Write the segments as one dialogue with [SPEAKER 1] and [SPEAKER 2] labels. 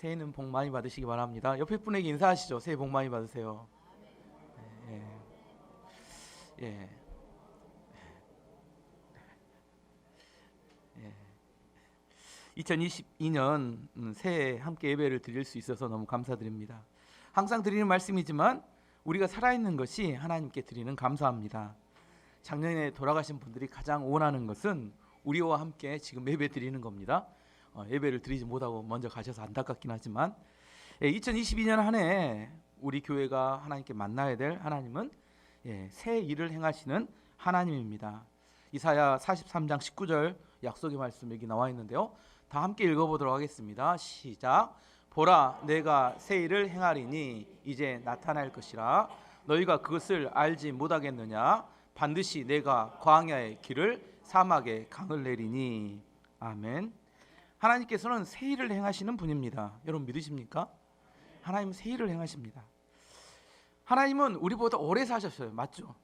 [SPEAKER 1] 새해는 복 많이 받으시기 바랍니다. 옆에 분에게 인사하시죠. 새해 복 많이 받으세요. 예, 예, 예. 2022년 새해 함께 예배를 드릴 수 있어서 너무 감사드립니다. 항상 드리는 말씀이지만 우리가 살아있는 것이 하나님께 드리는 감사합니다. 작년에 돌아가신 분들이 가장 원하는 것은 우리와 함께 지금 예배 드리는 겁니다. 예배를 드리지 못하고 먼저 가셔서 안타깝긴 하지만 2022년 한 해 우리 교회가 하나님께 만나야 될 하나님은 새 일을 행하시는 하나님입니다. 이사야 43장 19절 약속의 말씀 여기 나와 있는데요. 다 함께 읽어보도록 하겠습니다. 시작. 보라, 내가 새 일을 행하리니 이제 나타날 것이라. 너희가 그것을 알지 못하겠느냐? 반드시 내가 광야의 길을 사막에 강을 내리니. 아멘. 하나님께서는 새 일을 행하시는 분입니다. 여러분 믿으십니까? 하나님은 새 일을 행하십니다. 하나님은 우리보다 오래 사셨어요. 맞죠?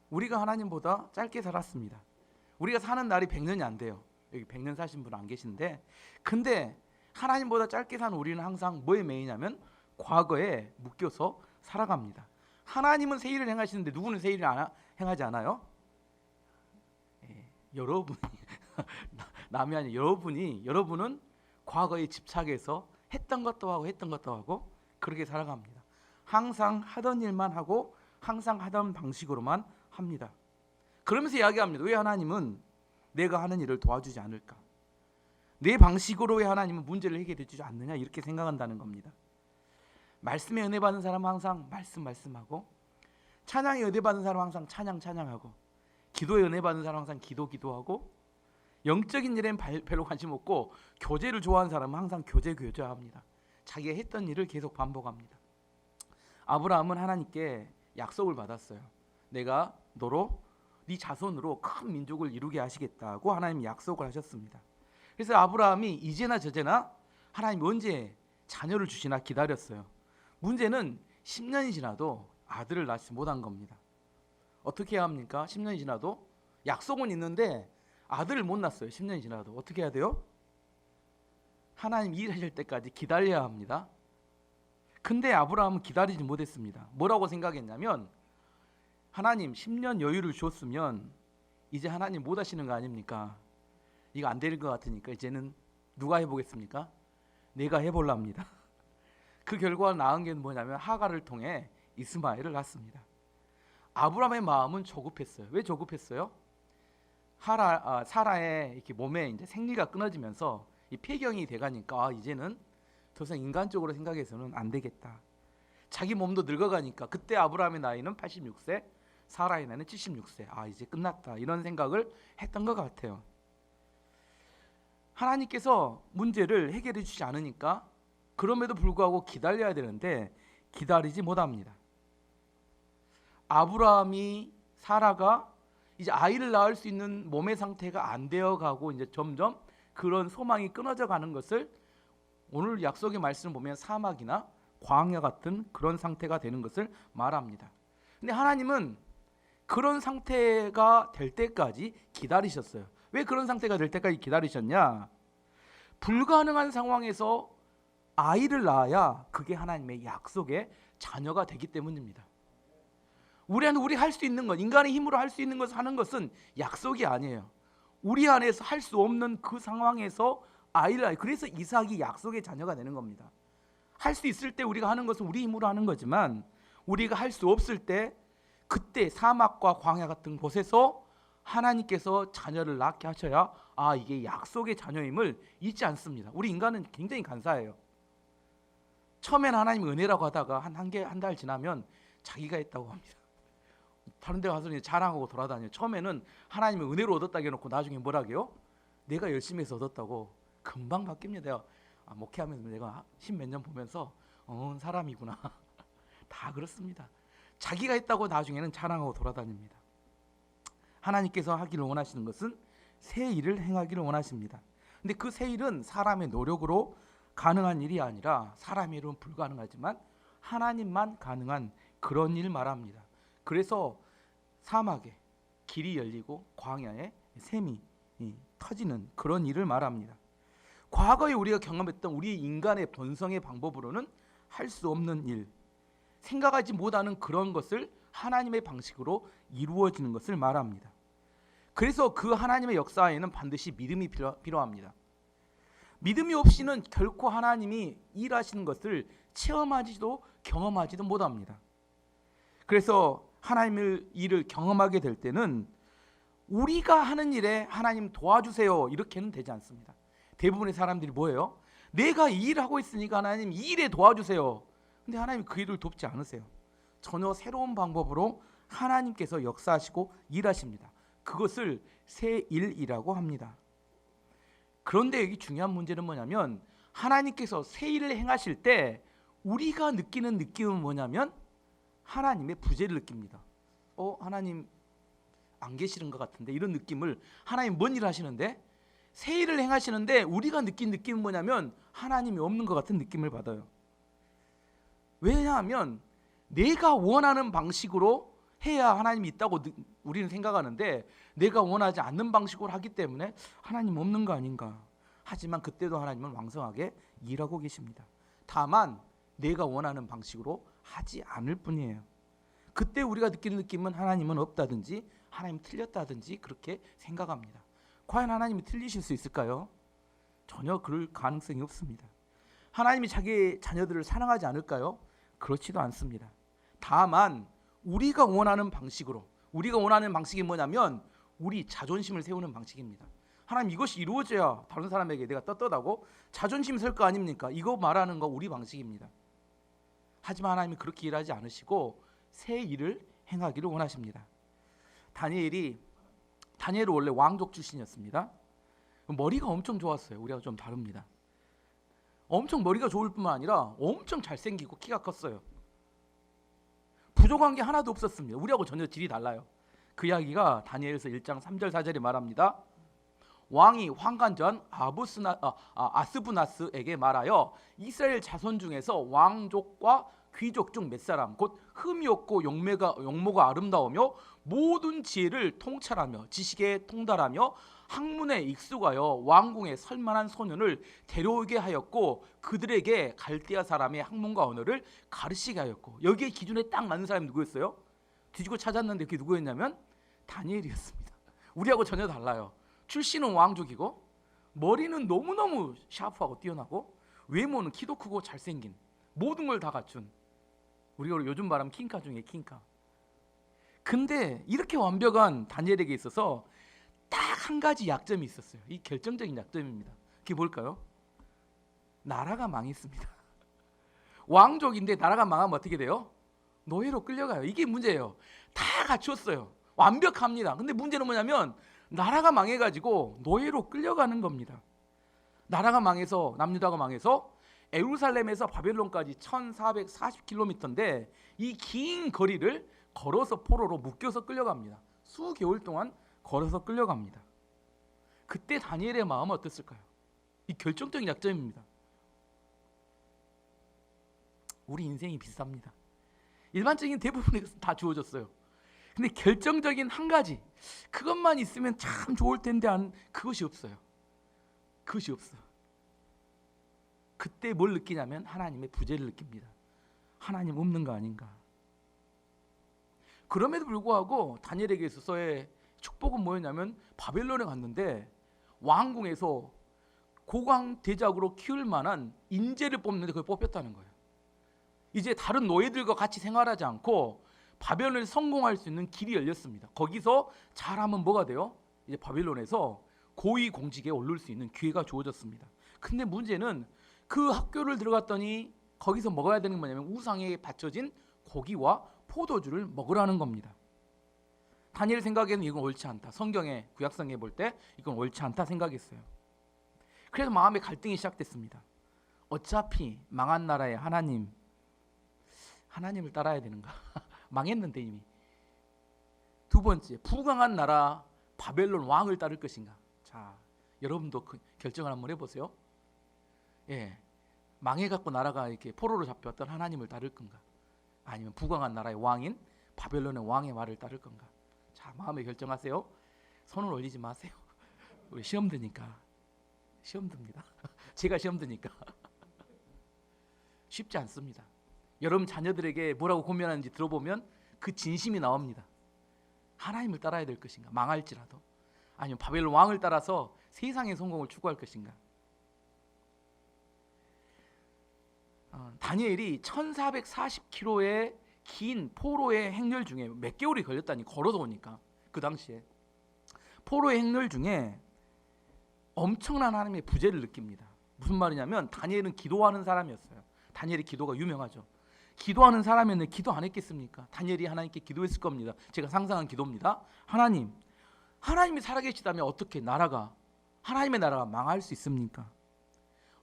[SPEAKER 1] 우리가 하나님보다 짧게 살았습니다. 우리가 사는 날이 100년이 안 돼요. 여기 100년 사신 분 안 계신데, 근데 하나님보다 짧게 사는 우리는 항상 뭐에 매이냐면 과거에 묶여서 살아갑니다. 하나님은 새 일을 행하시는데 누구는 새 일을 행하지 않아요? 여러분이 남이 아니라 여러분은 과거에 집착해서 했던 것도 하고 그렇게 살아갑니다. 항상 하던 일만 하고 항상 하던 방식으로만 합니다. 그러면서 이야기합니다. 왜 하나님은 내가 하는 일을 도와주지 않을까? 내 방식으로 왜 하나님은 문제를 해결해 주지 않느냐? 이렇게 생각한다는 겁니다. 말씀에 은혜 받은 사람은 항상 말씀하고, 찬양에 은혜 받은 사람은 항상 찬양하고, 기도에 은혜 받은 사람은 항상 기도하고, 영적인 일엔 별로 관심 없고 교제를 좋아하는 사람은 항상 교제합니다. 자기가 했던 일을 계속 반복합니다. 아브라함은 하나님께 약속을 받았어요. 내가 너로 네 자손으로 큰 민족을 이루게 하시겠다고 하나님이 약속을 하셨습니다. 그래서 아브라함이 이제나 저제나 하나님 언제 자녀를 주시나 기다렸어요. 문제는 10년이 지나도 아들을 낳지 못한 겁니다. 어떻게 해야 합니까? 10년이 지나도 약속은 있는데 아들을 못 낳았어요. 10년이 지나도 어떻게 해야 돼요? 하나님 일하실 때까지 기다려야 합니다. 근데 아브라함은 기다리지 못했습니다. 뭐라고 생각했냐면, 하나님 10년 여유를 줬으면 이제 하나님 못 하시는 거 아닙니까? 이거 안 될 것 같으니까 이제는 누가 해보겠습니까? 내가 해볼랍니다. 그 결과 낳은 게 뭐냐면 하갈을 통해 이스마엘을 낳습니다. 아브라함의 마음은 조급했어요. 왜 조급했어요? 사라의 이렇게 몸에 이제 생리가 끊어지면서 이 폐경이 돼가니까 이제는 더 이상 인간적으로 생각해서는 안 되겠다. 자기 몸도 늙어가니까 그때 아브라함의 나이는 86세, 사라의 나이는 76세. 이제 끝났다. 이런 생각을 했던 것 같아요. 하나님께서 문제를 해결해 주지 않으니까 그럼에도 불구하고 기다려야 되는데 기다리지 못합니다. 아브라함이 사라가 이제 아이를 낳을 수 있는 몸의 상태가 안 되어가고 이제 점점 그런 소망이 끊어져 가는 것을 오늘 약속의 말씀을 보면 사막이나 광야 같은 그런 상태가 되는 것을 말합니다. 근데 하나님은 그런 상태가 될 때까지 기다리셨어요. 왜 그런 상태가 될 때까지 기다리셨냐? 불가능한 상황에서 아이를 낳아야 그게 하나님의 약속의 자녀가 되기 때문입니다. 우리 할 수 있는 것, 인간의 힘으로 할 수 있는 것을 하는 것은 약속이 아니에요. 우리 안에서 할 수 없는 그 상황에서 그래서 이삭이 약속의 자녀가 되는 겁니다. 할 수 있을 때 우리가 하는 것은 우리 힘으로 하는 거지만 우리가 할 수 없을 때 그때 사막과 광야 같은 곳에서 하나님께서 자녀를 낳게 하셔야 이게 약속의 자녀임을 잊지 않습니다. 우리 인간은 굉장히 간사해요. 처음엔 하나님 은혜라고 하다가 한 달 지나면 자기가 했다고 합니다. 다른 데 가서 자랑하고 돌아다녀요. 처음에는 하나님의 은혜로 얻었다고 해놓고 나중에 뭐라고요? 내가 열심히 해서 얻었다고. 금방 바뀝니다. 목회하면서 내가 10몇 년 보면서 사람이구나. 다 그렇습니다. 자기가 했다고 나중에는 자랑하고 돌아다닙니다. 하나님께서 하기를 원하시는 것은 새 일을 행하기를 원하십니다. 근데 그 새 일은 사람의 노력으로 가능한 일이 아니라 사람의 일은 불가능하지만 하나님만 가능한 그런 일 말합니다. 그래서 사막에 길이 열리고 광야에 샘이 터지는 그런 일을 말합니다. 과거에 우리가 경험했던 우리 인간의 본성의 방법으로는 할 수 없는 일, 생각하지 못하는 그런 것을 하나님의 방식으로 이루어지는 것을 말합니다. 그래서 그 하나님의 역사에는 반드시 믿음이 필요합니다. 믿음이 없이는 결코 하나님이 일하시는 것을 체험하지도 경험하지도 못합니다. 그래서 하나님의 일을 경험하게 될 때는 우리가 하는 일에 하나님 도와주세요 이렇게는 되지 않습니다. 대부분의 사람들이 뭐예요? 내가 이 일을 하고 있으니까 하나님 이 일에 도와주세요. 근데 하나님 그 일을 돕지 않으세요. 전혀 새로운 방법으로 하나님께서 역사하시고 일하십니다. 그것을 새 일이라고 합니다. 그런데 여기 중요한 문제는 뭐냐면 하나님께서 새 일을 행하실 때 우리가 느끼는 느낌은 뭐냐면 하나님의 부재를 느낍니다. 하나님 안 계시는 것 같은데, 이런 느낌을, 하나님 뭔 일을 하시는데 새 일을 행하시는데 우리가 느낀 느낌은 뭐냐면 하나님이 없는 것 같은 느낌을 받아요. 왜냐하면 내가 원하는 방식으로 해야 하나님이 있다고 우리는 생각하는데 내가 원하지 않는 방식으로 하기 때문에 하나님 없는 거 아닌가. 하지만 그때도 하나님은 왕성하게 일하고 계십니다. 다만 내가 원하는 방식으로 하지 않을 뿐이에요. 그때 우리가 느끼는 느낌은 하나님은 없다든지 하나님 틀렸다든지 그렇게 생각합니다. 과연 하나님이 틀리실 수 있을까요? 전혀 그럴 가능성이 없습니다. 하나님이 자기 자녀들을 사랑하지 않을까요? 그렇지도 않습니다. 다만 우리가 원하는 방식으로, 우리가 원하는 방식이 뭐냐면 우리 자존심을 세우는 방식입니다. 하나님 이것이 이루어져야 다른 사람에게 내가 떳떳하고 자존심 설 거 아닙니까? 이거 말하는 거 우리 방식입니다. 하지만 하나님이 그렇게 일하지 않으시고 새 일을 행하기를 원하십니다. 다니엘은 원래 왕족 출신이었습니다. 머리가 엄청 좋았어요. 우리하고 좀 다릅니다. 엄청 머리가 좋을 뿐만 아니라 엄청 잘생기고 키가 컸어요. 부족한 게 하나도 없었습니다. 우리하고 전혀 질이 달라요. 그 이야기가 다니엘서 1장 3절 4절에 말합니다. 왕이 환관전 아스부나스에게 말하여 이스라엘 자손 중에서 왕족과 귀족 중 몇 사람 곧 흠이 없고 용모가 아름다우며 모든 지혜를 통찰하며 지식에 통달하며 학문에 익숙하여 왕궁에 설만한 소년을 데려오게 하였고 그들에게 갈대아 사람의 학문과 언어를 가르치게 하였고, 여기에 기준에 딱 맞는 사람이 누구였어요? 뒤지고 찾았는데 그게 누구였냐면 다니엘이었습니다. 우리하고 전혀 달라요. 출신은 왕족이고 머리는 너무너무 샤프하고 뛰어나고 외모는 키도 크고 잘생긴, 모든 걸 다 갖춘, 우리가 요즘 말하면 킹카 중에 킹카. 근데 이렇게 완벽한 다니엘에게 있어서 딱 한 가지 약점이 있었어요. 이 결정적인 약점입니다. 그게 뭘까요? 나라가 망했습니다. 왕족인데 나라가 망하면 어떻게 돼요? 노예로 끌려가요. 이게 문제예요. 다 갖췄어요. 완벽합니다. 근데 문제는 뭐냐면 나라가 망해가지고 노예로 끌려가는 겁니다. 나라가 망해서, 남유다가 망해서 예루살렘에서 바벨론까지 1440km인데 이 긴 거리를 걸어서 포로로 묶여서 끌려갑니다. 수개월 동안 걸어서 끌려갑니다. 그때 다니엘의 마음은 어땠을까요? 이 결정적인 약점입니다. 우리 인생이 비슷합니다. 일반적인 대부분의 것은 다 주어졌어요. 근데 결정적인 한 가지, 그것만 있으면 참 좋을 텐데 그것이 없어요. 그것이 없어. 그때 뭘 느끼냐면 하나님의 부재를 느낍니다. 하나님 없는 거 아닌가. 그럼에도 불구하고 다니엘에게 있어서의 축복은 뭐였냐면 바벨론에 갔는데 왕궁에서 고강 대작으로 키울 만한 인재를 뽑는데 그걸 뽑혔다는 거예요. 이제 다른 노예들과 같이 생활하지 않고 바벨론에 성공할 수 있는 길이 열렸습니다. 거기서 잘하면 뭐가 돼요? 이제 바벨론에서 고위 공직에 오를 수 있는 기회가 주어졌습니다. 근데 문제는 그 학교를 들어갔더니 거기서 먹어야 되는 게 뭐냐면 우상에 바쳐진 고기와 포도주를 먹으라는 겁니다. 다니엘 생각에는 이건 옳지 않다. 성경에, 구약성에 볼 때 이건 옳지 않다 생각했어요. 그래서 마음의 갈등이 시작됐습니다. 어차피 망한 나라의 하나님을 따라야 되는가? 망했는데 이미. 두 번째, 부강한 나라 바벨론 왕을 따를 것인가? 자, 여러분도 그 결정을 한번 해보세요. 예, 망해갖고 나라가 이렇게 포로로 잡혔던 하나님을 따를 건가? 아니면 부강한 나라의 왕인 바벨론의 왕의 말을 따를 건가? 자, 마음에 결정하세요. 손을 올리지 마세요. 우리 시험 드니까. 시험 듭니다. 제가 시험 드니까. 쉽지 않습니다. 여러분 자녀들에게 뭐라고 고민하는지 들어보면 그 진심이 나옵니다. 하나님을 따라야 될 것인가, 망할지라도, 아니면 바벨론 왕을 따라서 세상의 성공을 추구할 것인가. 다니엘이 1440km의 긴 포로의 행렬 중에 몇 개월이 걸렸다니, 걸어서 오니까. 그 당시에 포로의 행렬 중에 엄청난 하나님의 부재를 느낍니다. 무슨 말이냐면 다니엘은 기도하는 사람이었어요. 다니엘의 기도가 유명하죠. 기도하는 사람이었는데 기도 안 했겠습니까? 다니엘이 하나님께 기도했을 겁니다. 제가 상상한 기도입니다. 하나님이 살아계시다면 어떻게 하나님의 나라가 망할 수 있습니까?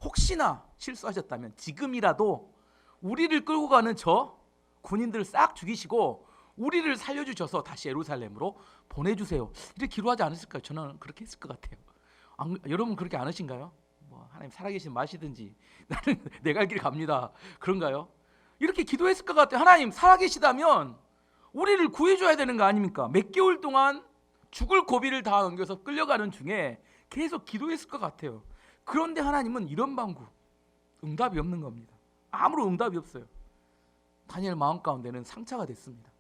[SPEAKER 1] 혹시나 실수하셨다면 지금이라도 우리를 끌고 가는 저 군인들을 싹 죽이시고 우리를 살려주셔서 다시 예루살렘으로 보내주세요. 이렇게 기도하지 않으실까요? 저는 그렇게 했을 것 같아요. 여러분 그렇게 안 하신가요? 하나님 살아계신 마시든지 나는 내 갈 길 갑니다. 그런가요? 이렇게 기도했을 것 같아요. 하나님 살아계시다면 우리를 구해줘야 되는 거 아닙니까? 몇 개월 동안 죽을 고비를 다 넘겨서 끌려가는 중에 계속 기도했을 것 같아요. 그런데 하나님은 이런 방구, 응답이 없는 겁니다. 아무런 응답이 없어요. 다니엘 마음 가운데는 상처가 됐습니다.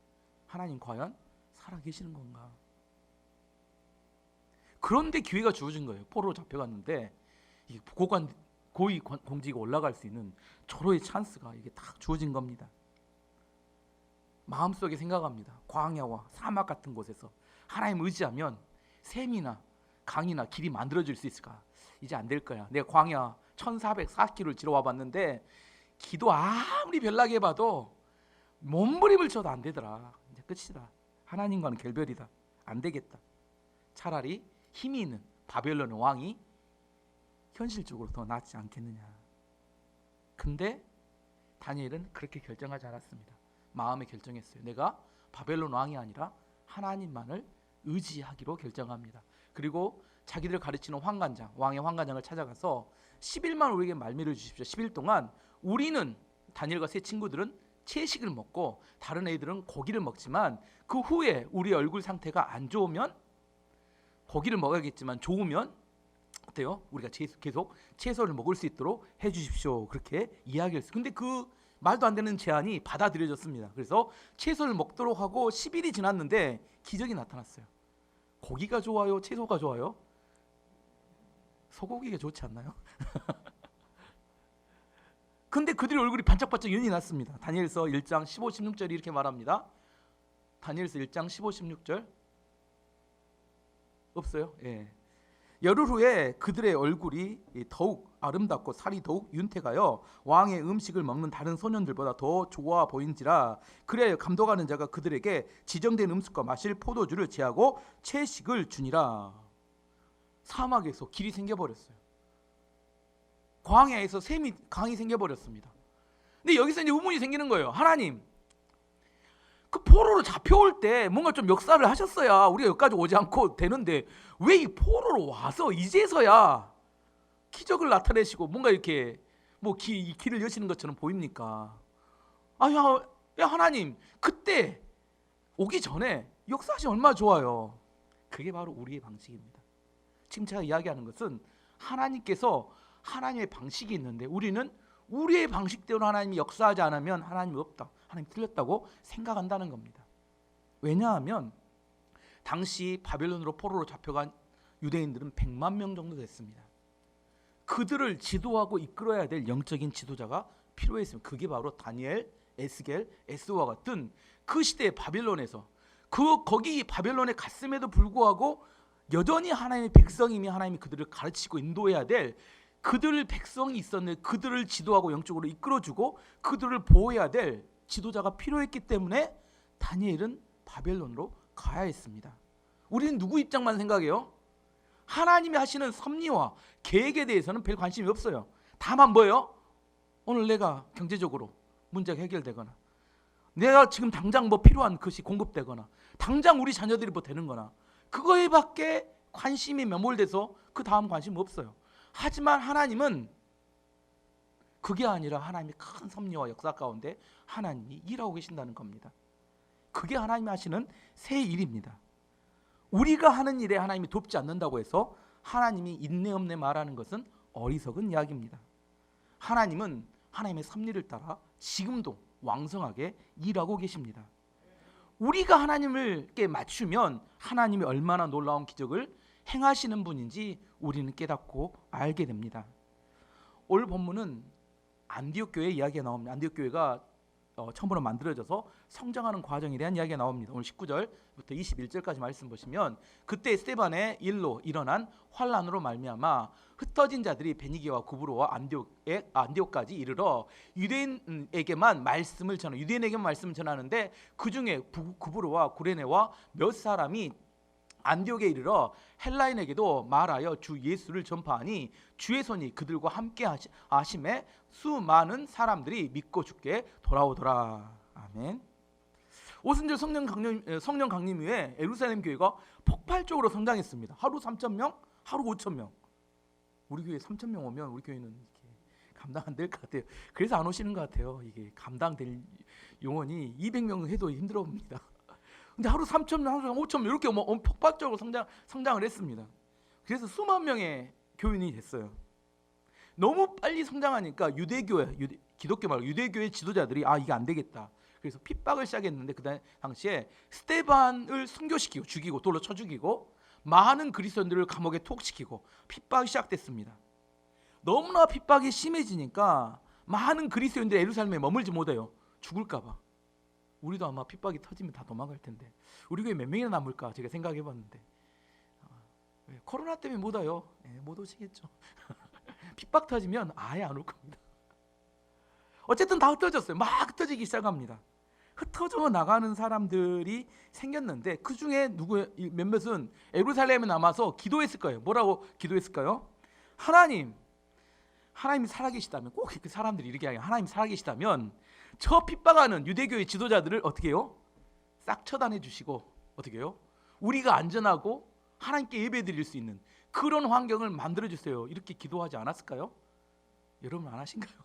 [SPEAKER 1] 하나님 과연 살아계시는 건가? 그런데 기회가 주어진 거예요. 포로로 잡혀갔는데 고위 공직에 올라갈 수 있는 절호의 찬스가 이게 딱 주어진 겁니다. 마음속에 생각합니다. 광야와 사막 같은 곳에서 하나님 의지하면 샘이나 강이나 길이 만들어질 수 있을까? 이제 안 될 거야. 내가 광야 1440km를 지러 와봤는데 기도 아무리 별나게 해봐도 몸부림을 쳐도 안 되더라. 이제 끝이다. 하나님과는 결별이다. 안 되겠다. 차라리 힘이 있는 바벨론 왕이 현실적으로 더 낫지 않겠느냐. 근데 다니엘은 그렇게 결정하지 않았습니다. 마음에 결정했어요. 내가 바벨론 왕이 아니라 하나님만을 의지하기로 결정합니다. 그리고 자기들 가르치는 황관장, 왕의 황관장을 찾아가서 10일만 우리에게 말미를 주십시오. 10일 동안 우리는, 다니엘과 세 친구들은 채식을 먹고 다른 애들은 고기를 먹지만 그 후에 우리 얼굴 상태가 안 좋으면 고기를 먹어야겠지만 좋으면 어때요? 우리가 계속 채소를 먹을 수 있도록 해주십시오. 그렇게 이야기했어요. 근데 그 말도 안 되는 제안이 받아들여졌습니다. 그래서 채소를 먹도록 하고 10일이 지났는데 기적이 나타났어요. 고기가 좋아요? 채소가 좋아요? 소고기가 좋지 않나요? 근데 그들의 얼굴이 반짝반짝 윤이 났습니다. 다니엘서 1장 15, 16절이 이렇게 말합니다. 다니엘서 1장 15, 16절 없어요? 예. 열흘 후에 그들의 얼굴이 더욱 아름답고 살이 더욱 윤택하여 왕의 음식을 먹는 다른 소년들보다 더 좋아 보인지라. 그래 감독하는 자가 그들에게 지정된 음식과 마실 포도주를 제하고 채식을 주니라. 사막에서 길이 생겨버렸어요. 광야에서 강이 생겨버렸습니다. 근데 여기서 이제 의문이 생기는 거예요. 하나님, 그 포로로 잡혀올 때 뭔가 좀 역사를 하셨어야 우리가 여기까지 오지 않고 되는데 왜 이 포로로 와서 이제서야 기적을 나타내시고 뭔가 이렇게 이 길을 여시는 것처럼 보입니까? 야 하나님, 그때 오기 전에 역사하시면 얼마나 좋아요. 그게 바로 우리의 방식입니다. 지금 제가 이야기하는 것은 하나님께서 하나님의 방식이 있는데 우리는 우리의 방식대로 하나님이 역사하지 않으면 하나님이 없다, 하나님 틀렸다고 생각한다는 겁니다. 왜냐하면 당시 바벨론으로 포로로 잡혀간 유대인들은 100만 명 정도 됐습니다. 그들을 지도하고 이끌어야 될 영적인 지도자가 필요했습니다. 그게 바로 다니엘, 에스겔, 에스더와 같은 그 시대의 바벨론에서 거기 바벨론에 갔음에도 불구하고 여전히 하나님의 백성이며 하나님이 그들을 가르치고 인도해야 될 그들 백성이 있었는데 그들을 지도하고 영적으로 이끌어주고 그들을 보호해야 될 지도자가 필요했기 때문에 다니엘은 바벨론으로 가야 했습니다. 우리는 누구 입장만 생각해요? 하나님이 하시는 섭리와 계획에 대해서는 별 관심이 없어요. 다만 뭐예요? 오늘 내가 경제적으로 문제가 해결되거나 내가 지금 당장 필요한 것이 공급되거나 당장 우리 자녀들이 되는 거나 그거에 밖에 관심이 매몰돼서 그 다음 관심 없어요. 하지만 하나님은 그게 아니라 하나님의 큰 섭리와 역사 가운데 하나님이 일하고 계신다는 겁니다. 그게 하나님이 하시는 새 일입니다. 우리가 하는 일에 하나님이 돕지 않는다고 해서 하나님이 인내 없네 말하는 것은 어리석은 이야기입니다. 하나님은 하나님의 섭리를 따라 지금도 왕성하게 일하고 계십니다. 우리가 하나님께 맞추면 하나님이 얼마나 놀라운 기적을 행하시는 분인지 우리는 깨닫고 알게 됩니다. 오늘 본문은 안디옥 교회 이야기가 나옵니다. 안디옥 교회가 처음으로 만들어져서 성장하는 과정에 대한 이야기가 나옵니다. 오늘 19절부터 21절까지 말씀 보시면 그때 스데반의 일로 일어난 환란으로 말미암아 흩어진 자들이 베니게와 구브로와 안디옥까지 이르러 유대인에게만 말씀을 전하는데 그 중에 구브로와 구레네와 몇 사람이 안디옥에 이르러 헬라인에게도 말하여 주 예수를 전파하니 주의 손이 그들과 함께 하심에 수많은 사람들이 믿고 주께 돌아오더라. 아멘. 오순절 성령 강림 후에 예루살렘 교회가 폭발적으로 성장했습니다. 하루 3,000명, 하루 5,000명. 우리 교회 3,000명 오면 우리 교회는 이렇게 감당 안 될 것 같아요. 그래서 안 오시는 것 같아요. 이게 감당될 용원이 200명 해도 힘들어 봅니다. 근데 하루 3,000명, 하루 5,000명 이렇게 폭발적으로 성장을 했습니다. 그래서 수만 명의 교인이 됐어요. 너무 빨리 성장하니까 기독교 말고 유대교회 지도자들이 이게 안 되겠다. 그래서 핍박을 시작했는데 그 당시에 스데반을 순교시키고 죽이고 돌로 쳐 죽이고 많은 그리스도인들을 감옥에 투옥시키고 핍박이 시작됐습니다. 너무나 핍박이 심해지니까 많은 그리스도인들이 예루살렘에 머물지 못해요. 죽을까 봐. 우리도 아마 핍박이 터지면 다 도망갈 텐데 우리 교회 몇 명이나 남을까 제가 생각해 봤는데 코로나 때문에 못 와요. 못 오시겠죠. 핍박 터지면 아예 안 올 겁니다. 어쨌든 다 흩어졌어요. 막 흩어지기 시작합니다. 흩어져 나가는 사람들이 생겼는데 그 중에 몇몇은 예루살렘에 남아서 기도했을 거예요. 뭐라고 기도했을까요? 하나님이 살아계시다면 꼭 그 사람들이 이렇게 하게 하나님 살아계시다면 저 핍박하는 유대교의 지도자들을 어떻게 해요? 싹 처단해 주시고 어떻게 해요? 우리가 안전하고 하나님께 예배드릴 수 있는 그런 환경을 만들어 주세요. 이렇게 기도하지 않았을까요? 여러분 안 하신가요?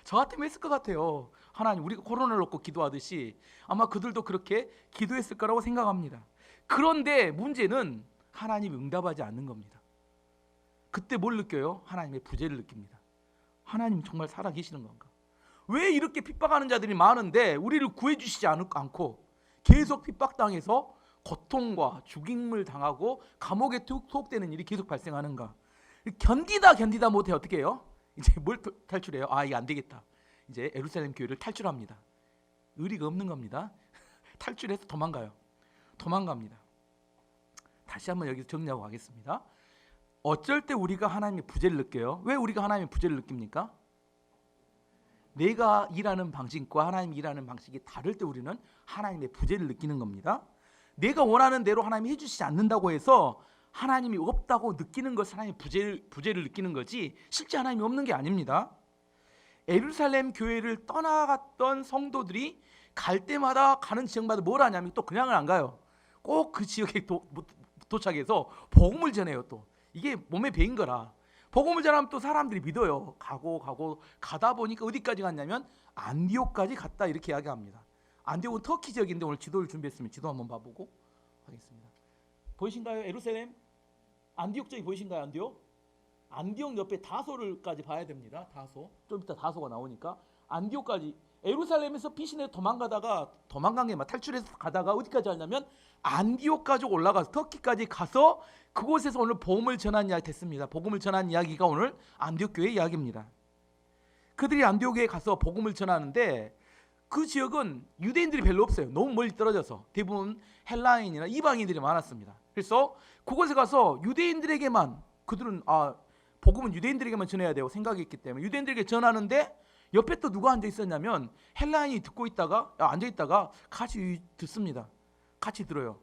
[SPEAKER 1] 저 같으면 했을 것 같아요. 하나님 우리가 코로나를 놓고 기도하듯이 아마 그들도 그렇게 기도했을 거라고 생각합니다. 그런데 문제는 하나님이 응답하지 않는 겁니다. 그때 뭘 느껴요? 하나님의 부재를 느낍니다. 하나님 정말 살아계시는 건가? 왜 이렇게 핍박하는 자들이 많은데 우리를 구해주시지 않고 계속 핍박당해서 고통과 죽임을 당하고 감옥에 투옥되는 일이 계속 발생하는가? 견디다 못해 어떻게 해요? 이제 뭘 탈출해요? 이거 안 되겠다. 이제 예루살렘 교회를 탈출합니다. 의리가 없는 겁니다. 탈출해서 도망갑니다. 다시 한번 여기서 정리하고 가겠습니다. 어쩔 때 우리가 하나님의 부재를 느껴요? 왜 우리가 하나님의 부재를 느낍니까? 내가 일하는 방식과 하나님이 일하는 방식이 다를 때 우리는 하나님의 부재를 느끼는 겁니다. 내가 원하는 대로 하나님이 해주시지 않는다고 해서 하나님이 없다고 느끼는 것은 하나님의 부재를 느끼는 거지 실제 하나님이 없는 게 아닙니다. 예루살렘 교회를 떠나갔던 성도들이 갈 때마다 가는 지역마다 뭘 하냐면 또 그냥은 안 가요. 꼭 그 지역에 도착해서 복음을 전해요. 또 이게 몸에 배인 거라. 복음을 전하면 또 사람들이 믿어요. 가다 보니까 어디까지 갔냐면 안디옥까지 갔다 이렇게 이야기합니다. 안디옥은 터키 지역인데 오늘 지도를 준비했으면 지도 한번 봐보고 하겠습니다. 보이신가요? 예루살렘 안디옥 쪽이 보이신가요? 안디옥 옆에 다소를까지 봐야 됩니다. 다소 좀 이따 다소가 나오니까 안디옥까지 예루살렘에서 피신해 도망간 게 막 탈출해서 가다가 어디까지 가냐면 안디옥까지 올라가서 터키까지 가서 그곳에서 오늘 복음을 전한 이야기 됐습니다. 복음을 전한 이야기가 오늘 안디옥 교회 이야기입니다. 그들이 안디옥에 가서 복음을 전하는데 그 지역은 유대인들이 별로 없어요. 너무 멀리 떨어져서 대부분 헬라인이나 이방인들이 많았습니다. 그래서 그곳에 가서 유대인들에게만 그들은 복음은 유대인들에게만 전해야 되고 생각이 있기 때문에 유대인들에게 전하는데 옆에 또 누가 앉아 있었냐면 헬라인이 앉아 있다가 같이 듣습니다. 같이 들어요.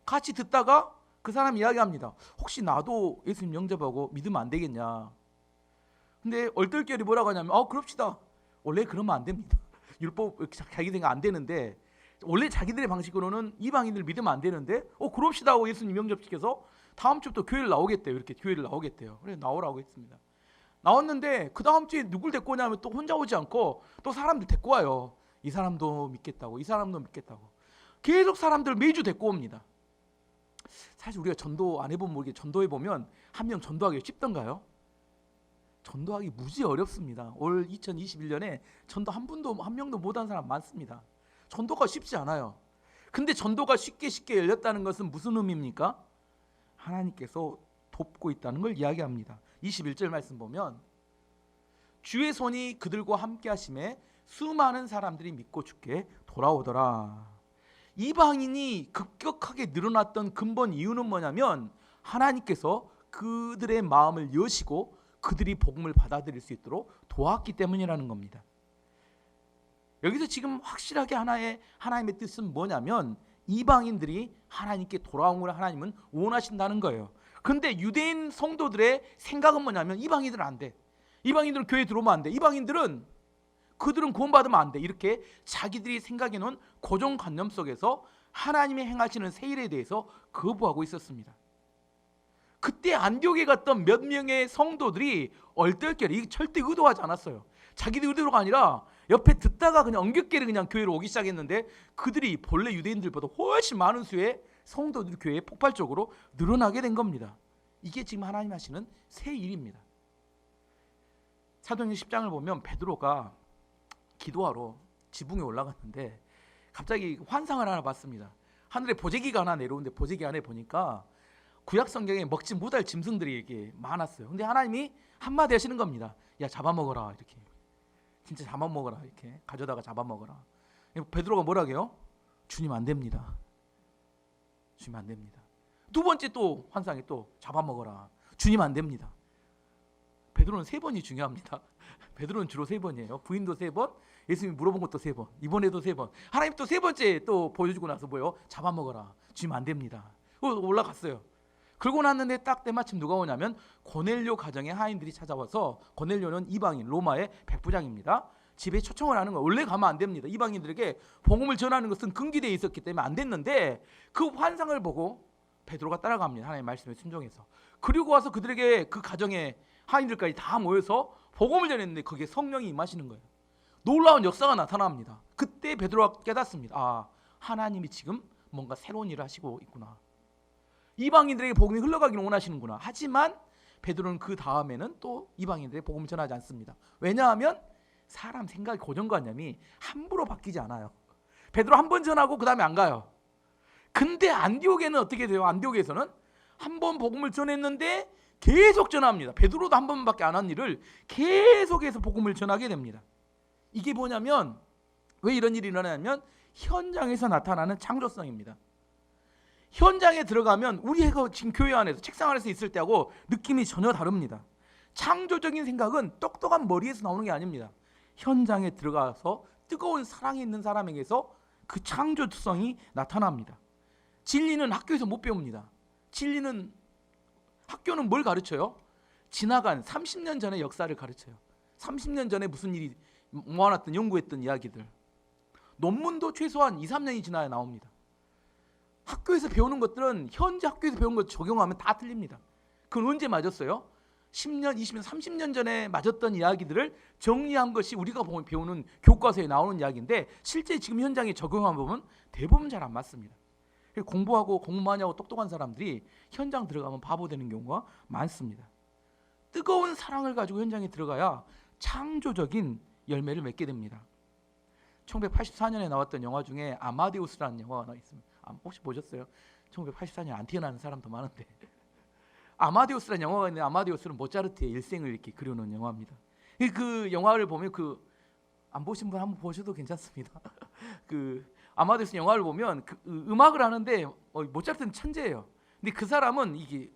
[SPEAKER 1] 같이 듣다가 그 사람이 이야기합니다. 혹시 나도 예수님 영접하고 믿으면 안 되겠냐? 근데 얼떨결에 뭐라고 하냐면 그럽시다. 원래 그러면 안 됩니다. 율법 자기 생각 안 되는데 원래 자기들의 방식으로는 이방인들 믿으면 안 되는데 그럽시다 하고 예수님 영접시켜서 다음 주부터 교회를 나오겠대요. 이렇게 교회를 나오겠대요. 그래서 나오라고 했습니다. 나왔는데 그 다음 주에 누굴 데리고 오냐면 또 혼자 오지 않고 또 사람들 데리고 와요. 이 사람도 믿겠다고 이 사람도 믿겠다고 계속 사람들 매주 데리고 옵니다. 사실 우리가 전도 안 해보면 모르게 전도해보면 한 명 전도하기 쉽던가요? 전도하기 무지 어렵습니다. 올 2021년에 전도 한 명도 못한 사람 많습니다. 전도가 쉽지 않아요. 근데 전도가 쉽게 열렸다는 것은 무슨 의미입니까? 하나님께서 돕고 있다는 걸 이야기합니다. 21절 말씀 보면 주의 손이 그들과 함께 하심에 수많은 사람들이 믿고 주께 돌아오더라. 이방인이 급격하게 늘어났던 근본 이유는 뭐냐면 하나님께서 그들의 마음을 여시고 그들이 복음을 받아들일 수 있도록 도왔기 때문이라는 겁니다. 여기서 지금 확실하게 하나님의 뜻은 뭐냐면 이방인들이 하나님께 돌아온 걸 하나님은 원하신다는 거예요. 그런데 유대인 성도들의 생각은 뭐냐면 이방인들은 안 돼. 이방인들은 교회 들어오면 안 돼. 그들은 구원받으면 안 돼. 이렇게 자기들이 생각해 놓은 고정관념 속에서 하나님이 행하시는 새 일에 대해서 거부하고 있었습니다. 그때 안디옥에 갔던 몇 명의 성도들이 얼떨결에, 이게 절대 의도하지 않았어요. 자기들 의도가 아니라 옆에 듣다가 그냥 엉겹결에 그냥 교회로 오기 시작했는데 그들이 본래 유대인들보다 훨씬 많은 수의 성도들이 교회에 폭발적으로 늘어나게 된 겁니다. 이게 지금 하나님 하시는 새 일입니다. 사도행전 10장을 보면 베드로가 기도하러 지붕에 올라갔는데 갑자기 환상을 하나 봤습니다. 하늘에 보재기가 하나 내려오는데 보재기 안에 보니까 구약 성경에 먹지 못할 짐승들이 이렇게 많았어요. 근데 하나님이 한마디 하시는 겁니다. 야, 잡아먹어라. 이렇게. 진짜 잡아먹어라. 이렇게 가져다가 잡아먹어라. 베드로가 뭐라고 해요? 주님 안 됩니다. 주님 안 됩니다. 두 번째 또 환상에 또 잡아먹어라. 주님 안 됩니다. 베드로는 3번이 중요합니다. 베드로는 주로 3번이에요. 부인도 3번, 예수님이 물어본 것도 3번, 이번에도 3번. 하나님 또 3번째 또 보여주고 나서 뭐예요? 잡아먹어라. 주님 안 됩니다. 올라갔어요. 그러고 났는데 딱 때마침 누가 오냐면 고넬료 가정의 하인들이 찾아와서, 고넬료는 이방인 로마의 백부장입니다. 집에 초청을 하는 거예요. 원래 가면 안 됩니다. 이방인들에게 복음을 전하는 것은 금기되어 있었기 때문에 안 됐는데 그 환상을 보고 베드로가 따라갑니다. 하나님의 말씀에 순종해서. 그리고 와서 그들에게 그 가정의 하인들까지 다 모여서 복음을 전했는데 거기에 성령이 임하시는 거예요. 놀라운 역사가 나타납니다. 그때 베드로가 깨닫습니다. 아, 하나님이 지금 뭔가 새로운 일을 하시고 있구나. 이방인들에게 복음이 흘러가기를 원하시는구나. 하지만 베드로는 그 다음에는 또 이방인들에게 복음을 전하지 않습니다. 왜냐하면 사람 생각의 고정관념이 함부로 바뀌지 않아요. 베드로 한 번 전하고 그 다음에 안 가요. 근데 안디옥에는 어떻게 돼요? 안디옥에서는 한 번 복음을 전했는데 계속 전합니다. 베드로도 한 번밖에 안 한 일을 계속해서 복음을 전하게 됩니다. 이게 뭐냐면, 왜 이런 일이 일어나냐면 현장에서 나타나는 창조성입니다. 현장에 들어가면 우리가 지금 교회 안에서 책상 안에서 있을 때하고 느낌이 전혀 다릅니다. 창조적인 생각은 똑똑한 머리에서 나오는 게 아닙니다. 현장에 들어가서 뜨거운 사랑이 있는 사람에게서 그 창조성이 나타납니다. 진리는 학교에서 못 배웁니다. 학교는 뭘 가르쳐요? 지나간 30년 전의 역사를 가르쳐요. 30년 전에 무슨 일이 모아놨던, 연구했던 이야기들. 논문도 최소한 2, 3년이 지나야 나옵니다. 학교에서 배우는 것들은 현재 학교에서 배운 것 적용하면 다 틀립니다. 그건 언제 맞았어요? 10년, 20년, 30년 전에 맞았던 이야기들을 정리한 것이 우리가 배우는 교과서에 나오는 이야기인데 실제 지금 현장에 적용하면 보면 대부분 잘 안 맞습니다. 공부하고 공부 많이 하고 똑똑한 사람들이 현장 들어가면 바보 되는 경우가 많습니다. 뜨거운 사랑을 가지고 현장에 들어가야 창조적인 열매를 맺게 됩니다. 1984년에 나왔던 영화 중에 아마데우스라는 영화가 하나 있습니다. 혹시 보셨어요? 1984년 안 태어나는 사람도 많은데 아마데우스라는 영화가 있는데, 아마데우스는 모차르트의 일생을 이렇게 그려놓은 영화입니다. 그 영화를 보면 안 보신 분 한번 보셔도 괜찮습니다. 아마데우스 영화를 보면 음악을 하는데 모차르트는 천재예요. 근데 그 사람은 이게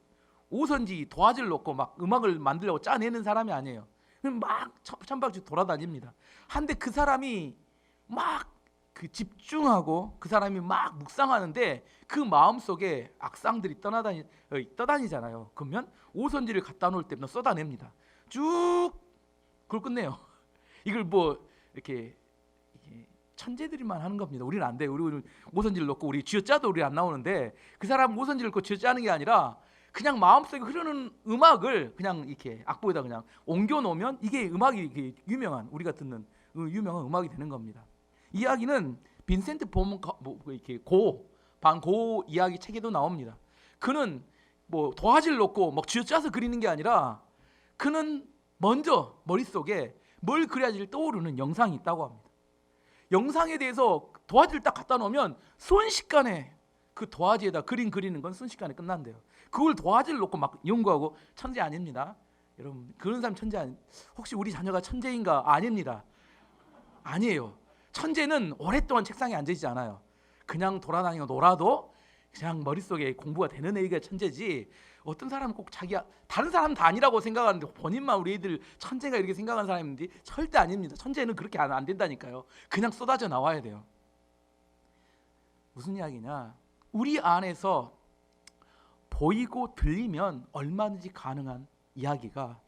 [SPEAKER 1] 오선지 도화지를 놓고 막 음악을 만들려고 짜내는 사람이 아니에요. 막 천박지 돌아다닙니다. 한데 그 사람이 막 집중하고 그 사람이 막 묵상하는데 그 마음속에 악상들이 떠다니잖아요. 그러면 오선지를 갖다 놓을 때는 쏟아냅니다. 쭉 그걸 끝내요. 이걸 이렇게 천재들이만 하는 겁니다. 우리는 안 돼요. 우리 오선지를 넣고 우리 쥐어짜도 우리 안 나오는데 그 사람 오선지를 넣고 쥐어짜는 게 아니라 그냥 마음속에 흐르는 음악을 그냥 이렇게 악보에다 그냥 옮겨 놓으면 이게 음악이 유명한, 우리가 듣는 유명한 음악이 되는 겁니다. 이야기는 빈센트 반고 이야기 책에도 나옵니다. 그는 도화지를 놓고 막 쥐어짜서 그리는 게 아니라 그는 먼저 머릿속에 뭘 그려야지 떠오르는 영상이 있다고 합니다. 영상에 대해서 도화지를 딱 갖다 놓으면 순식간에 그 도화지에다 그림 그리는 건 순식간에 끝난대요. 그걸 도화지를 놓고 막 연구하고. 천재 아닙니다. 여러분, 그런 사람 천재 아니. 혹시 우리 자녀가 천재인가? 아닙니다. 아니에요. 천재는 오랫동안 책상에 앉아있지 않아요. 그냥 돌아다니고 놀아도 그냥 머릿속에 공부가 되는 애가 천재지, 어떤 사람은 꼭 자기가 다른 사람 다 아니라고 생각하는데 본인만 우리 애들 천재가 이렇게 생각하는 사람인데 절대 아닙니다. 천재는 그렇게 안 된다니까요. 그냥 쏟아져 나와야 돼요. 무슨 이야기냐, 우리 안에서 보이고 들리면 얼마든지 가능한 이야기가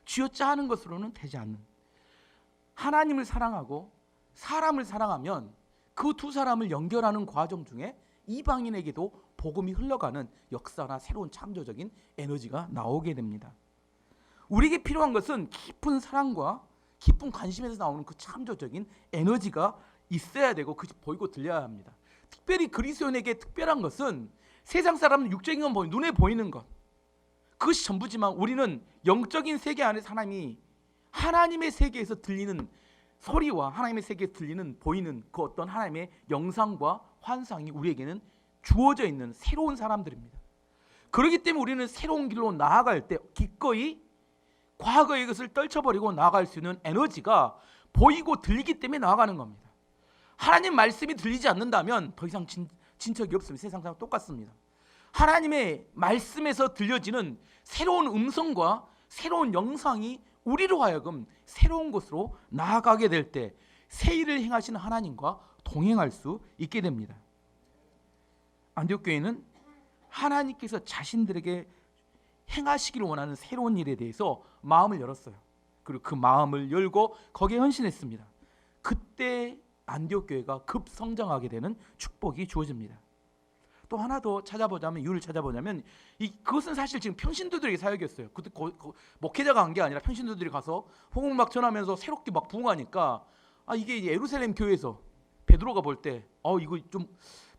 [SPEAKER 1] 쥐어짜는 것으로는 되지 않는, 하나님을 사랑하고 사람을 사랑하면 그 두 사람을 연결하는 과정 중에 이방인에게도 복음이 흘러가는 역사나 새로운 창조적인 에너지가 나오게 됩니다. 우리에게 필요한 것은 깊은 사랑과 깊은 관심에서 나오는 그 창조적인 에너지가 있어야 되고, 그것이 보이고 들려야 합니다. 특별히 그리스도인에게 특별한 것은 세상 사람은 육적인 건 보이는, 눈에 보이는 것, 그것이 전부지만 우리는 영적인 세계 안에서 하나님의 세계에서 들리는 소리와 하나님의 세계에서 들리는 보이는 그 어떤 하나님의 영상과 환상이 우리에게는 주어져 있는 새로운 사람들입니다. 그렇기 때문에 우리는 새로운 길로 나아갈 때 기꺼이 과거의 것을 떨쳐버리고 나아갈 수 있는 에너지가 보이고 들리기 때문에 나아가는 겁니다. 하나님 말씀이 들리지 않는다면 더 이상 진척이 없습니다. 세상 사람 똑같습니다. 하나님의 말씀에서 들려지는 새로운 음성과 새로운 영상이 우리로 하여금 새로운 곳으로 나아가게 될 때 새 일을 행하시는 하나님과 동행할 수 있게 됩니다. 안디옥 교회는 하나님께서 자신들에게 행하시기를 원하는 새로운 일에 대해서 마음을 열었어요. 그리고 그 마음을 열고 거기에 헌신했습니다. 그때 안디옥 교회가 급성장하게 되는 축복이 주어집니다. 또 하나 더 찾아보자면, 이유를 찾아보자면, 그것은 사실 지금 평신도들에게 사역이었어요. 그때 목회자가 한 게 아니라 평신도들이 가서 복음 막 전하면서 새롭게 막 부흥하니까, 이게 예루살렘 교회에서 베드로가 볼 때 이거 좀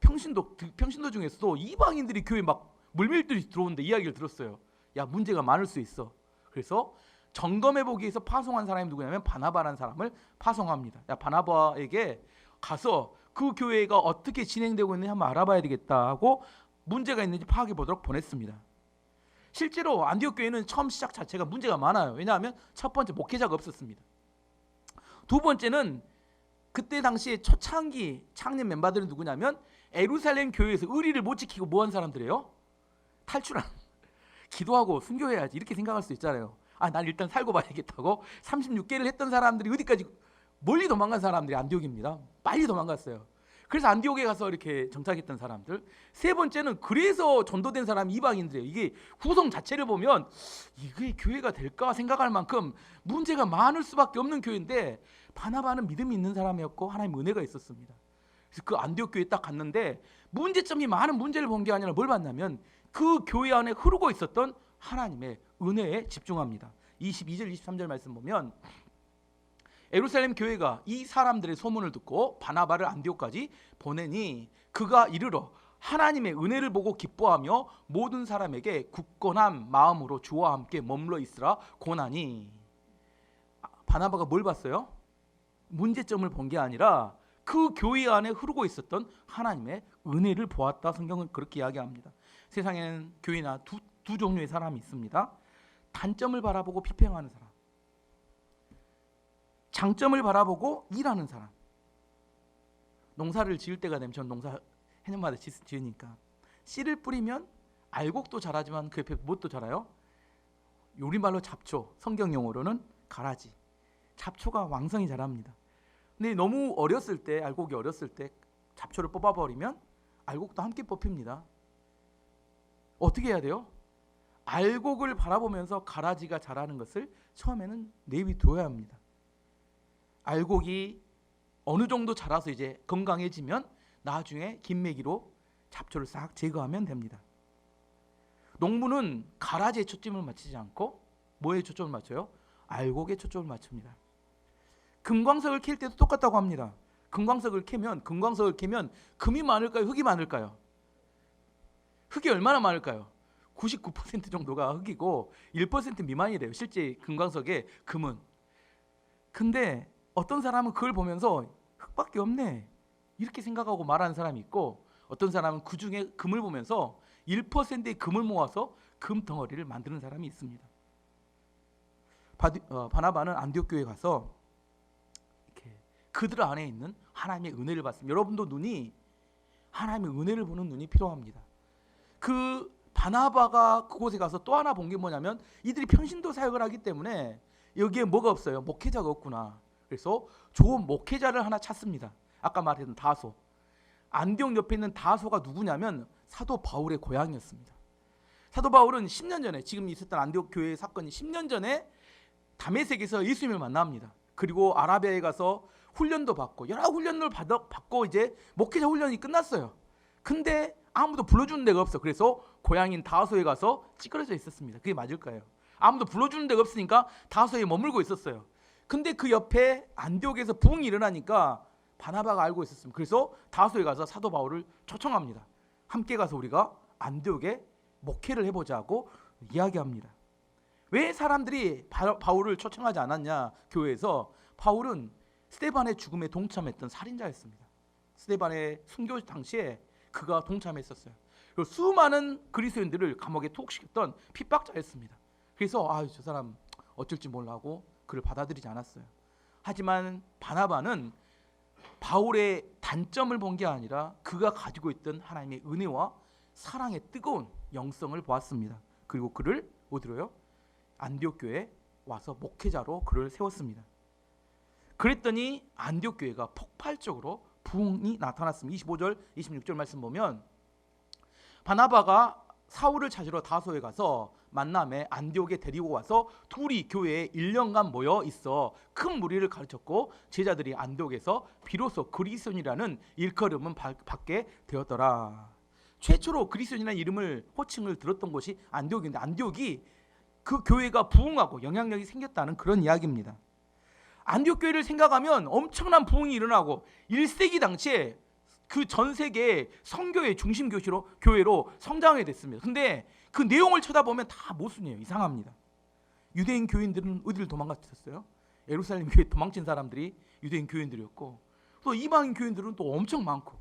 [SPEAKER 1] 평신도 중에서도 이방인들이 교회 막 물밀듯이 들어오는데 이야기를 들었어요. 야, 문제가 많을 수 있어. 그래서 점검해 보기 위해서 파송한 사람이 누구냐면 바나바라는 사람을 파송합니다. 야, 바나바에게 가서 그 교회가 어떻게 진행되고 있는지 한번 알아봐야 되겠다 하고 문제가 있는지 파악해 보도록 보냈습니다. 실제로 안디옥 교회는 처음 시작 자체가 문제가 많아요. 왜냐하면 첫 번째, 목회자가 없었습니다. 두 번째는 그때 당시에 초창기 창립 멤버들은 누구냐면 예루살렘 교회에서 의리를 못 지키고 뭐한 사람들이에요? 탈출한, 기도하고 순교해야지 이렇게 생각할 수 있잖아요. 난 일단 살고 봐야겠다고 36개를 했던 사람들이 어디까지 멀리 도망간 사람들이 안디옥입니다. 빨리 도망갔어요. 그래서 안디옥에 가서 이렇게 정착했던 사람들. 세 번째는 그래서 전도된 사람이 이방인들이에요. 이게 구성 자체를 보면 이게 교회가 될까 생각할 만큼 문제가 많을 수밖에 없는 교회인데, 바나바는 믿음이 있는 사람이었고 하나님의 은혜가 있었습니다. 그래서 그 안디옥 교회에 딱 갔는데 문제점이 많은 문제를 본 게 아니라 뭘 봤냐면 그 교회 안에 흐르고 있었던 하나님의 은혜에 집중합니다. 22절 23절 말씀 보면, 예루살렘 교회가 이 사람들의 소문을 듣고 바나바를 안디옥까지 보내니 그가 이르러 하나님의 은혜를 보고 기뻐하며 모든 사람에게 굳건한 마음으로 주와 함께 머물러 있으라 고나니. 바나바가 뭘 봤어요? 문제점을 본 게 아니라 그 교회 안에 흐르고 있었던 하나님의 은혜를 보았다. 성경은 그렇게 이야기합니다. 세상에는 교회나 두 종류의 사람이 있습니다. 단점을 바라보고批评하는 사람, 장점을 바라보고 일하는 사람. 농사를 지을 때가 되면, 전 농사 해년마다 지으니까 씨를 뿌리면 알곡도 자라지만 그 옆에 무엇도 자라요? 요리말로 잡초, 성경 용어로는 가라지. 잡초가 왕성히 자랍니다. 근데 너무 어렸을 때, 알곡이 어렸을 때 잡초를 뽑아버리면 알곡도 함께 뽑힙니다. 어떻게 해야 돼요? 알곡을 바라보면서 가라지가 자라는 것을 처음에는 내비둬야 합니다. 알곡이 어느 정도 자라서 이제 건강해지면 나중에 김매기로 잡초를 싹 제거하면 됩니다. 농부는 가라지에 초점을 맞추지 않고 뭐에 초점을 맞춰요? 알곡에 초점을 맞춥니다. 금광석을 캘 때도 똑같다고 합니다. 금광석을 캐면 금이 많을까요? 흙이 많을까요? 흙이 얼마나 많을까요? 99% 정도가 흙이고 1% 미만이래요. 실제 금광석의 금은. 근데 어떤 사람은 그걸 보면서 흙밖에 없네 이렇게 생각하고 말하는 사람이 있고, 어떤 사람은 그 중에 금을 보면서 1%의 금을 모아서 금 덩어리를 만드는 사람이 있습니다. 바나바는 안디옥 교회에 가서 이렇게 그들 안에 있는 하나님의 은혜를 봤습니다. 여러분도 눈이 하나님의 은혜를 보는 눈이 필요합니다. 그 바나바가 그곳에 가서 또 하나 본 게 뭐냐면, 이들이 평신도 사역을 하기 때문에 여기에 뭐가 없어요? 목회자가 없구나. 그래서 좋은 목회자를 하나 찾습니다. 아까 말했던 다소. 안디옥 옆에 있는 다소가 누구냐면 사도 바울의 고향이었습니다. 사도 바울은 10년 전에, 지금 있었던 안디옥 교회 사건이 10년 전에 다메섹에서 예수님을 만납니다. 그리고 아라비아에 가서 훈련도 받고 여러 훈련을 받고 이제 목회자 훈련이 끝났어요. 근데 아무도 불러주는 데가 없어. 그래서 고향인 다소에 가서 찌그러져 있었습니다. 그게 맞을까요? 아무도 불러주는 데가 없으니까 다소에 머물고 있었어요. 근데 그 옆에 안디옥에서 부흥이 일어나니까 바나바가 알고 있었습니다. 그래서 다소에 가서 사도 바울을 초청합니다. 함께 가서 우리가 안디옥에 목회를 해보자고 이야기합니다. 왜 사람들이 바울을 초청하지 않았냐? 교회에서 바울은 스데반의 죽음에 동참했던 살인자였습니다. 스데반의 순교 당시에 그가 동참했었어요. 그리고 수많은 그리스도인들을 감옥에 투옥시켰던 핍박자였습니다. 그래서 저 사람 어쩔지 몰라고 그를 받아들이지 않았어요. 하지만 바나바는 바울의 단점을 본 게 아니라 그가 가지고 있던 하나님의 은혜와 사랑의 뜨거운 영성을 보았습니다. 그리고 그를 어디로요? 안디옥 교회에 와서 목회자로 그를 세웠습니다. 그랬더니 안디옥 교회가 폭발적으로 부흥이 나타났습니다. 25절, 26절 말씀 보면 바나바가 사울을 찾으러 다소에 가서 만남에 안디옥에 데리고 와서 둘이 교회에 1년간 모여 있어 큰 무리를 가르쳤고, 제자들이 안디옥에서 비로소 그리스도인이라는 일컬음은 받게 되었더라. 최초로 그리스도인이라는 이름을 호칭을 들었던 곳이 안디옥인데, 안디옥이 그 교회가 부흥하고 영향력이 생겼다는 그런 이야기입니다. 안디옥 교회를 생각하면 엄청난 부흥이 일어나고 1세기 당시에 그 전 세계의 선교의 중심 교회로 성장하게 됐습니다. 근데 그 내용을 쳐다보면 다 모순이에요. 이상합니다. 유대인 교인들은 어디를 도망갔었어요? 예루살렘 교회 도망친 사람들이 유대인 교인들이었고, 또 이방인 교인들은 또 엄청 많고,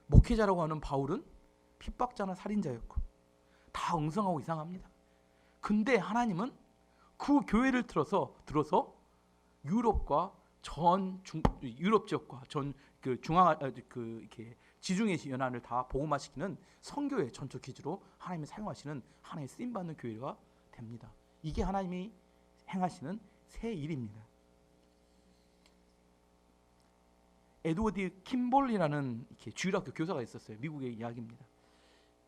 [SPEAKER 1] 목회자라고 하는 바울은 핍박자나 살인자였고, 다 엉성하고 이상합니다. 근데 하나님은 그 교회를 들어서 유럽과 유럽 지역과 이렇게 지중해 연안을 다 복음화시키는 선교의 전초 기지로 하나님이 사용하시는 하나님의 쓰임 받는 교회가 됩니다. 이게 하나님이 행하시는 새 일입니다. 에드워드 킴볼리라는 이렇게 주일학교 교사가 있었어요. 미국의 이야기입니다.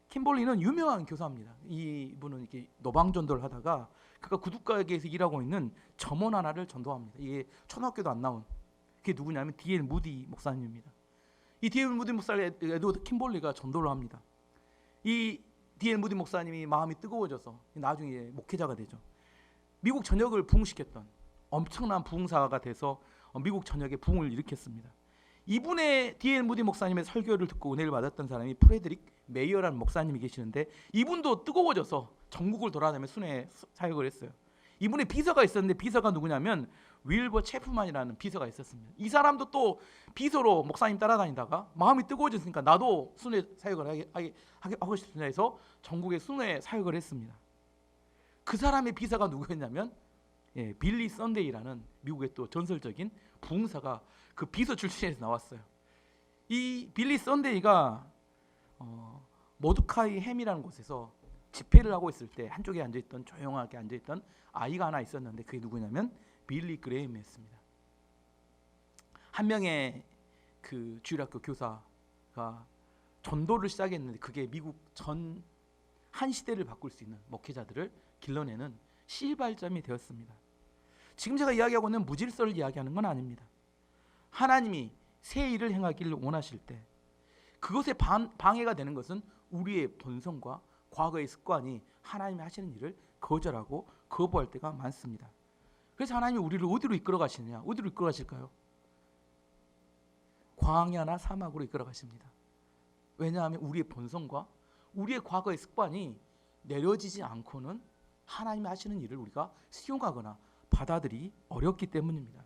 [SPEAKER 1] 킴볼리는 유명한 교사입니다. 이분은 이렇게 노방전도를 하다가 그가 구두가게에서 일하고 있는 점원 하나를 전도합니다. 이게 초등학교도 안 나온, 그게 누구냐면 D.L. 무디 목사님입니다. 이 D.L. 무디 목사를 에드워드 킴볼리가 전도를 합니다. 이 D.L. 무디 목사님이 마음이 뜨거워져서 나중에 목회자가 되죠. 미국 전역을 부흥시켰던 엄청난 부흥사가 돼서 미국 전역에 부흥을 일으켰습니다. 이분의 D.L. 무디 목사님의 설교를 듣고 은혜를 받았던 사람이 프레드릭 메이어라는 목사님이 계시는데, 이분도 뜨거워져서 전국을 돌아다니며 순회 사역을 했어요. 이분의 비서가 있었는데, 비서가 누구냐면 윌버 체프만이라는 비서가 있었습니다. 이 사람도 또 비서로 목사님 따라다니다가 마음이 뜨거워졌으니까 나도 순회 사역을 하고 싶다 해서 전국에 순회 사역을 했습니다. 그 사람의 비서가 누구였냐면 빌리 썬데이라는 미국의 또 전설적인 부흥사가 그 비서 출신에서 나왔어요. 이 빌리 썬데이가 모두카이 햄이라는 곳에서 집회를 하고 있을 때 한쪽에 앉아있던, 조용하게 앉아있던 아이가 하나 있었는데, 그게 누구냐면 빌리 그레임이었습니다. 한 명의 그 주일학교 교사가 전도를 시작했는데, 그게 미국 전 한 시대를 바꿀 수 있는 목회자들을 길러내는 시발점이 되었습니다. 지금 제가 이야기하고 있는 무질서를 이야기하는 건 아닙니다. 하나님이 새 일을 행하기를 원하실 때 그것에 방해가 되는 것은 우리의 본성과 과거의 습관이 하나님이 하시는 일을 거절하고 거부할 때가 많습니다. 그래서 하나님이 우리를 어디로 이끌어 가시느냐? 어디로 이끌어 가실까요? 광야나 사막으로 이끌어 가십니다. 왜냐하면 우리의 본성과 우리의 과거의 습관이 내려지지 않고는 하나님이 하시는 일을 우리가 수용하거나 받아들이기 어렵기 때문입니다.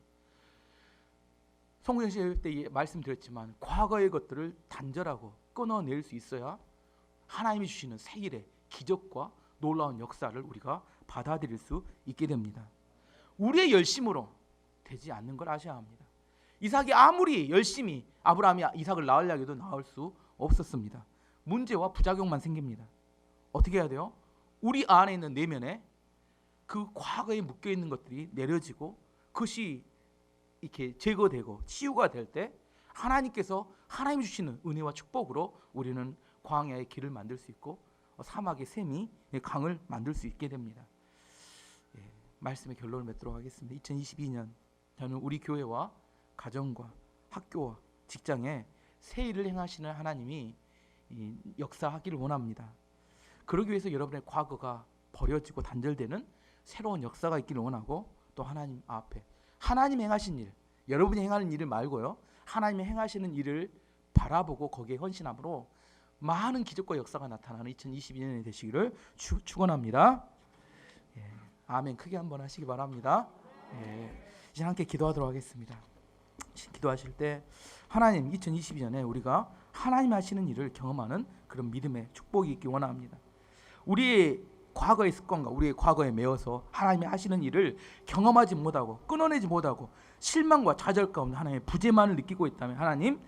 [SPEAKER 1] 성경실 때 말씀드렸지만 과거의 것들을 단절하고 끊어낼 수 있어야 하나님이 주시는 새 일의 기적과 놀라운 역사를 우리가 받아들일 수 있게 됩니다. 우리의 열심으로 되지 않는 걸 아셔야 합니다. 이삭이 아무리 열심히 아브라함이 이삭을 낳으려 해도 낳을 수 없었습니다. 문제와 부작용만 생깁니다. 어떻게 해야 돼요? 우리 안에 있는 내면에 그 과거에 묶여 있는 것들이 내려지고 그것이 이렇게 제거되고 치유가 될 때 하나님께서 하나님 주시는 은혜와 축복으로 우리는 광야의 길을 만들 수 있고 사막의 샘이 강을 만들 수 있게 됩니다. 말씀의 결론을 맺도록 하겠습니다. 2022년 저는 우리 교회와 가정과 학교와 직장에 새 일을 행하시는 하나님이 역사하기를 원합니다. 그러기 위해서 여러분의 과거가 버려지고 단절되는 새로운 역사가 있기를 원하고 또 하나님 앞에 하나님 행하신 일, 여러분이 행하는 일을 말고요, 하나님이 행하시는 일을 바라보고 거기에 헌신함으로 많은 기적과 역사가 나타나는 2022년이 되시기를 축원합니다. 아멘. 크게 한번 하시기 바랍니다. 이제 함께 기도하도록 하겠습니다. 기도하실 때 하나님 2022년에 우리가 하나님 하시는 일을 경험하는 그런 믿음의 축복이 있기 원합니다. 우리의 과거의 습관과 우리의 과거에 매여서 하나님이 하시는 일을 경험하지 못하고 끊어내지 못하고 실망과 좌절 가운데 하나님의 부재만을 느끼고 있다면 하나님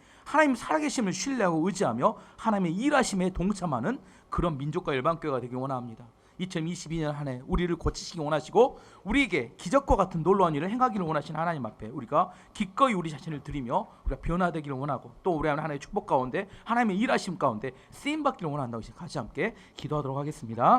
[SPEAKER 1] 살아계심을 신뢰하고 의지하며 하나님의 일하심에 동참하는 그런 민족과 열방교회가 되기 원합니다. 2022년 한 해 우리를 고치시기 원하시고 우리에게 기적과 같은 놀라운 일을 행하기를 원하시는 하나님 앞에 우리가 기꺼이 우리 자신을 드리며 우리가 변화되기를 원하고 또 우리 안에 하나님의 축복 가운데 하나님의 일하심 가운데 쓰임받기를 원한다고 같이 함께 기도하도록 하겠습니다.